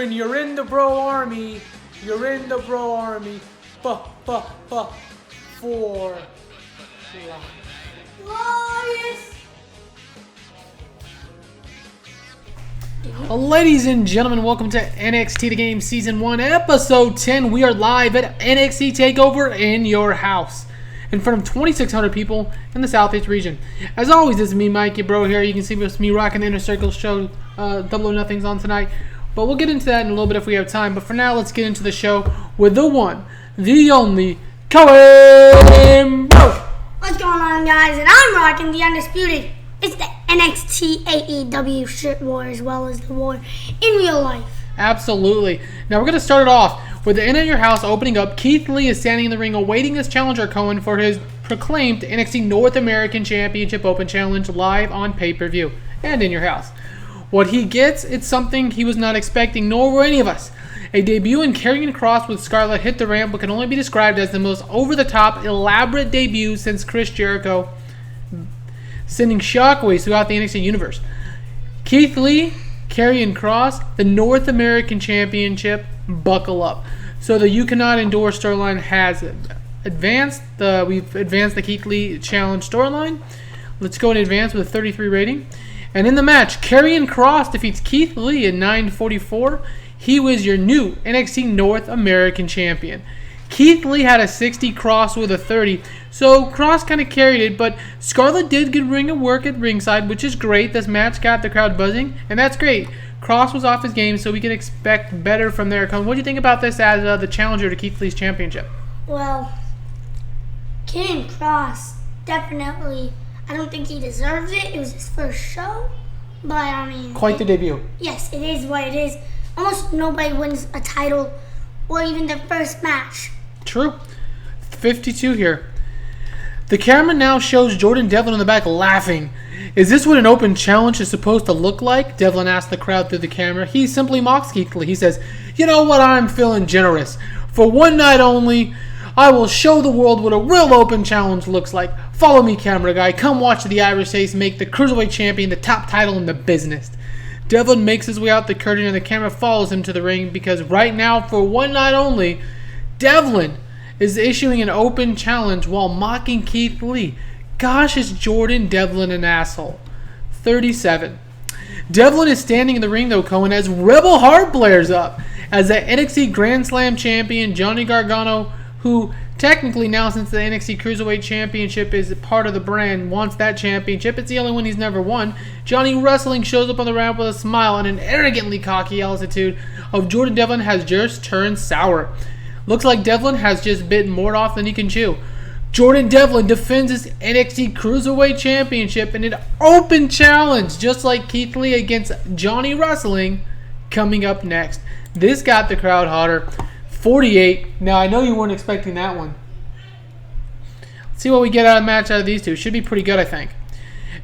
Devlin, you're in the bro army. You're in the bro army. For Glorious. Ladies and gentlemen, welcome to NXT The Game Season 1, Episode 10. We are live at NXT TakeOver in your house, in front of 2,600 people in the Southeast region. As always, this is me, Mike, your bro here. You can see me rocking the Inner Circle show, Double or Nothing's on tonight. But we'll get into that in a little bit if we have time. But for now, let's get into the show with the one, the only, Kerry. What's going on, guys? And I'm rocking the Undisputed. It's the NXT AEW shit war as well as the war in real life. Absolutely. Now we're going to start it off with the In Your House opening up. Keith Lee is standing in the ring awaiting his challenger Cohen for his proclaimed NXT North American Championship Open Challenge live on pay-per-view and in your house. What he gets, it's something he was not expecting, nor were any of us. A debut in Karrion Kross with Scarlett hit the ramp, but can only be described as the most over-the-top, elaborate debut since Chris Jericho, sending shockwaves throughout the NXT universe. Keith Lee, Karrion Kross, the North American Championship, buckle up. So the You Cannot Endure storyline has advanced. We've advanced the Keith Lee Challenge storyline. Let's go in advance with a 33 rating. And in the match, Karrion Kross defeats Keith Lee at 9:44. He was your new NXT North American Champion. Keith Lee had a 60, Kross with a 30, so Kross kind of carried it, but Scarlett did good ring of work at ringside, which is great. This match got the crowd buzzing, and that's great. Kross was off his game, so we can expect better from there. What do you think about this as the challenger to Keith Lee's championship? Well, Karrion Kross, definitely, I don't think he deserves it. It was his first show, but I mean... Quite the debut. Yes, it is what it is. Almost nobody wins a title or even their first match. True. 52 here. The camera now shows Jordan Devlin in the back laughing. Is this what an open challenge is supposed to look like? Devlin asked the crowd through the camera. He simply mocks Keith Lee. He says, "You know what? I'm feeling generous. For one night only, I will show the world what a real open challenge looks like. Follow me, camera guy. Come watch the Irish Ace make the Cruiserweight Champion the top title in the business." Devlin makes his way out the curtain and the camera follows him to the ring because right now, for one night only, Devlin is issuing an open challenge while mocking Keith Lee. Gosh, is Jordan Devlin an asshole. 37. Devlin is standing in the ring though, Cohen, as Rebel Heart blares up as the NXT Grand Slam champion Johnny Gargano, who technically now, since the NXT Cruiserweight Championship is part of the brand, wants that championship. It's the only one he's never won. Johnny Wrestling shows up on the ramp with a smile and an arrogantly cocky attitude of Jordan Devlin has just turned sour. Looks like Devlin has just bitten more off than he can chew. Jordan Devlin defends his NXT Cruiserweight Championship in an open challenge, just like Keith Lee against Johnny Wrestling, coming up next. This got the crowd hotter. 48. Now, I know you weren't expecting that one. Let's see what we get out of the match out of these two. Should be pretty good, I think.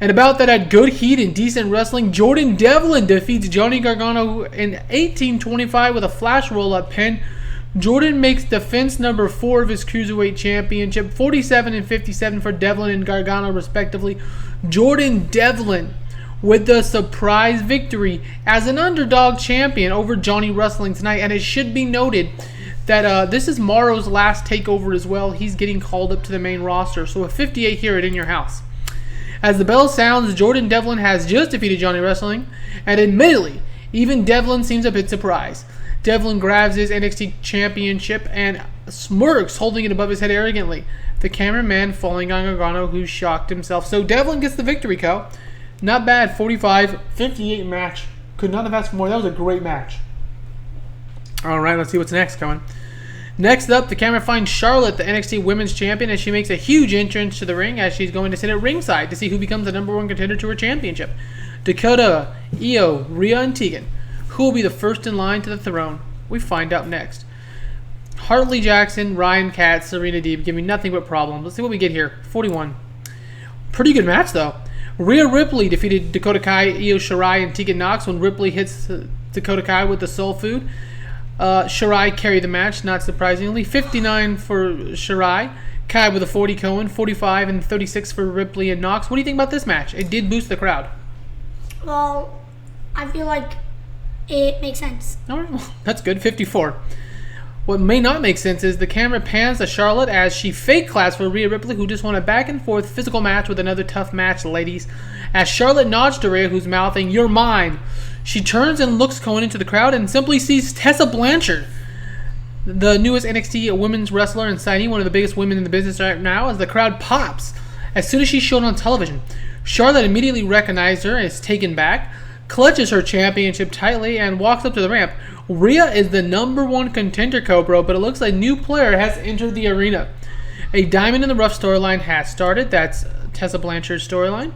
And about that, at good heat and decent wrestling, Jordan Devlin defeats Johnny Gargano in 18:25 with a flash roll-up pin. Jordan makes defense number 4 of his Cruiserweight Championship, 47 and 57 for Devlin and Gargano, respectively. Jordan Devlin with the surprise victory as an underdog champion over Johnny Wrestling tonight. And it should be noted that this is Morrow's last takeover as well. He's getting called up to the main roster. So a 58 here at In Your House. As the bell sounds, Jordan Devlin has just defeated Johnny Wrestling, and admittedly, even Devlin seems a bit surprised. Devlin grabs his NXT Championship and smirks, holding it above his head arrogantly. The cameraman falling on Gargano, who shocked himself. So Devlin gets the victory, Co. Not bad. 45-58 match. Could not have asked for more. That was a great match. Alright, let's see what's next, Cohen. Next up, the camera finds Charlotte, the NXT Women's Champion, as she makes a huge entrance to the ring as she's going to sit at ringside to see who becomes the number 1 contender to her championship. Dakota, Io, Rhea, and Tegan. Who will be the first in line to the throne? We find out next. Hartley Jackson, Ryan Katz, Serena Deeb give me nothing but problems. Let's see what we get here. 41. Pretty good match, though. Rhea Ripley defeated Dakota Kai, Io Shirai, and Tegan Nox when Ripley hits Dakota Kai with the soul food. Shirai carried the match, not surprisingly. 59 for Shirai. Kai with a 40 Cohen, 45 and 36 for Ripley and Nox. What do you think about this match? It did boost the crowd. Well, I feel like it makes sense. All right, well, that's good. 54. What may not make sense is the camera pans to Charlotte as she fake claps for Rhea Ripley, who just won a back-and-forth physical match with another tough match, ladies. As Charlotte nods to Rhea, who's mouthing, "You're mine." She turns and looks going into the crowd and simply sees Tessa Blanchard, the newest NXT women's wrestler and signee, one of the biggest women in the business right now, as the crowd pops as soon as she's shown on television. Charlotte immediately recognized her and is taken back, clutches her championship tightly, and walks up to the ramp. Rhea is the #1 contender, Cobra, but it looks like a new player has entered the arena. A Diamond in the Rough storyline has started. That's Tessa Blanchard's storyline.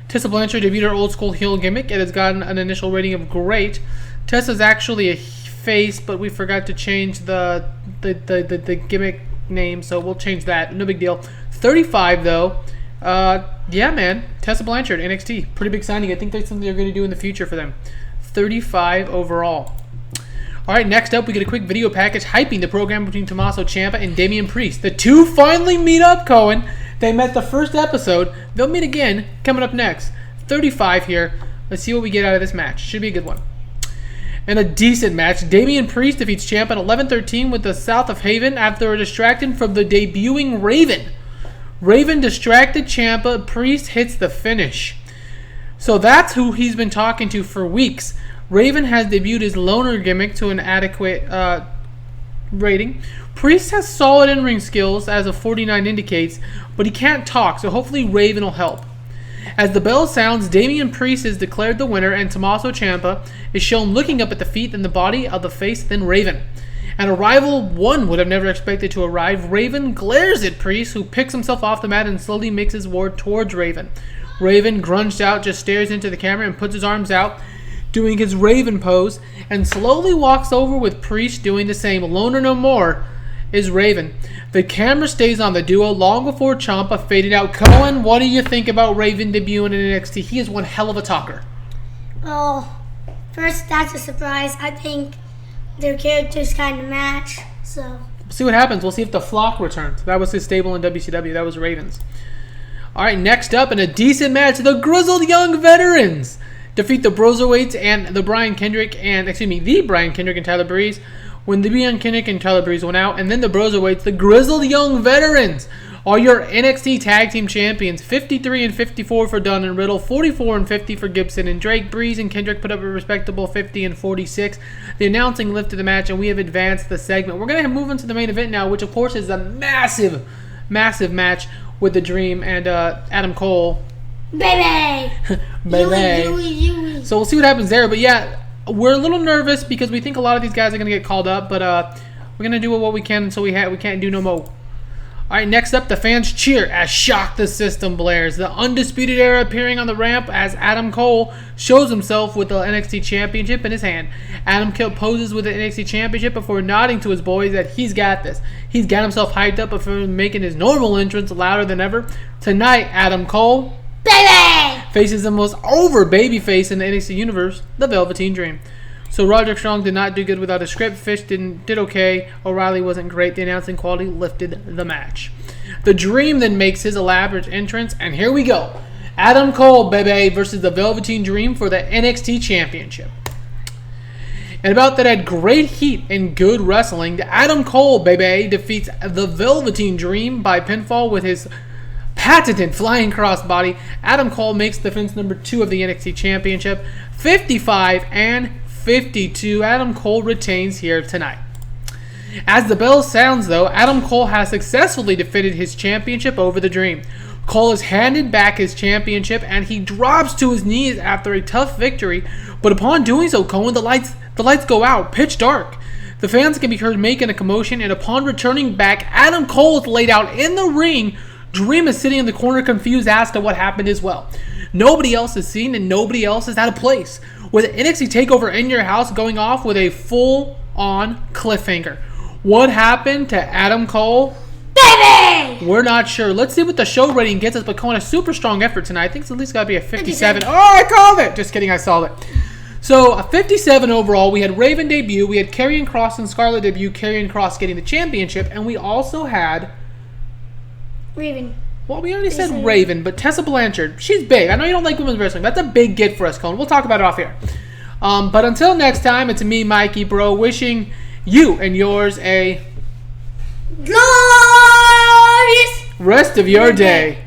Tessa Blanchard debuted her old school heel gimmick. It has gotten an initial rating of great. Tessa's actually a face, but we forgot to change the gimmick name, so we'll change that. No big deal. 35 though. Yeah, man. Tessa Blanchard, NXT. Pretty big signing. I think that's something they're going to do in the future for them. 35 overall. All right, next up, we get a quick video package hyping the program between Tommaso Ciampa and Damien Priest. The two finally meet up, Cohen. They met the first episode. They'll meet again coming up next. 35 here. Let's see what we get out of this match. Should be a good one. In a decent match, Damien Priest defeats Ciampa at 11-13 with the South of Haven after a distraction from the debuting Raven. Raven distracted Ciampa. Priest hits the finish. So that's who he's been talking to for weeks. Raven has debuted his loner gimmick to an adequate rating. Priest has solid in-ring skills, as a 49 indicates, but he can't talk, so hopefully Raven will help. As the bell sounds, Damien Priest is declared the winner, and Tommaso Ciampa is shown looking up at the feet and the body of the face, then Raven. An arrival one would have never expected to arrive. Raven glares at Priest, who picks himself off the mat and slowly makes his way towards Raven. Raven, grunged out, just stares into the camera and puts his arms out, doing his Raven pose, and slowly walks over with Priest doing the same. Loner no more is Raven. The camera stays on the duo long before Ciampa faded out. Cohen, what do you think about Raven debuting in NXT? He is one hell of a talker. Oh, first, that's a surprise. I think their characters kind of match, so... We'll see what happens. We'll see if the Flock returns. That was his stable in WCW. That was Raven's. All right, next up in a decent match, the Grizzled Young Veterans defeat the Broserweights and the Brian Kendrick and Tyler Breeze. When the Brian Kendrick and Tyler Breeze went out, and then the Broserweights, the Grizzled Young Veterans are your NXT Tag Team Champions. 53-54 for Dunn and Riddle, 44-50 for Gibson and Drake. Breeze and Kendrick put up a respectable 50-46. The announcing lifted the match, and we have advanced the segment. We're going to move into the main event now, which of course is a massive, massive match with The Dream and Adam Cole. Baby! Baby. So we'll see what happens there. But yeah, we're a little nervous because we think a lot of these guys are going to get called up. But we're going to do what we can until we can't do no more. All right, next up, the fans cheer as Shock the System blares. The Undisputed Era appearing on the ramp as Adam Cole shows himself with the NXT Championship in his hand. Adam Cole poses with the NXT Championship before nodding to his boys that he's got this. He's got himself hyped up before making his normal entrance louder than ever. Tonight, Adam Cole... Baby! faces the most over babyface in the NXT universe, the Velveteen Dream. So Roderick Strong did not do good without a script. Fish did okay. O'Reilly wasn't great. The announcing quality lifted the match. The Dream then makes his elaborate entrance, and here we go. Adam Cole, baby, versus the Velveteen Dream for the NXT Championship. And about that had great heat and good wrestling, Adam Cole, baby, defeats the Velveteen Dream by pinfall with his patented flying crossbody. Adam Cole makes defense number 2 of the NXT Championship. 55-52. Adam Cole retains here tonight. As the bell sounds, though, Adam Cole has successfully defended his championship over the Dream. Cole is handed back his championship, and he drops to his knees after a tough victory. But upon doing so, Cohen, the lights go out, pitch dark. The fans can be heard making a commotion, and upon returning back, Adam Cole is laid out in the ring. Dream is sitting in the corner confused as to what happened as well. Nobody else is seen, and nobody else is out of place. With NXT TakeOver in your house going off with a full-on cliffhanger. What happened to Adam Cole? Baby! We're not sure. Let's see what the show rating gets us, but Cohen, a super strong effort tonight. I think it's at least got to be a 57. Oh, I called it! Just kidding, I saw it. So, a 57 overall. We had Raven debut. We had Kerry and Cross and Scarlett debut. Kerry and Cross getting the championship. And we also had... Raven. Well, we already said Raven, but Tessa Blanchard, she's big. I know you don't like women's wrestling. That's a big get for us, Colin. We'll talk about it off here. But until next time, it's me, Mikey Bro, wishing you and yours a glorious rest of your day.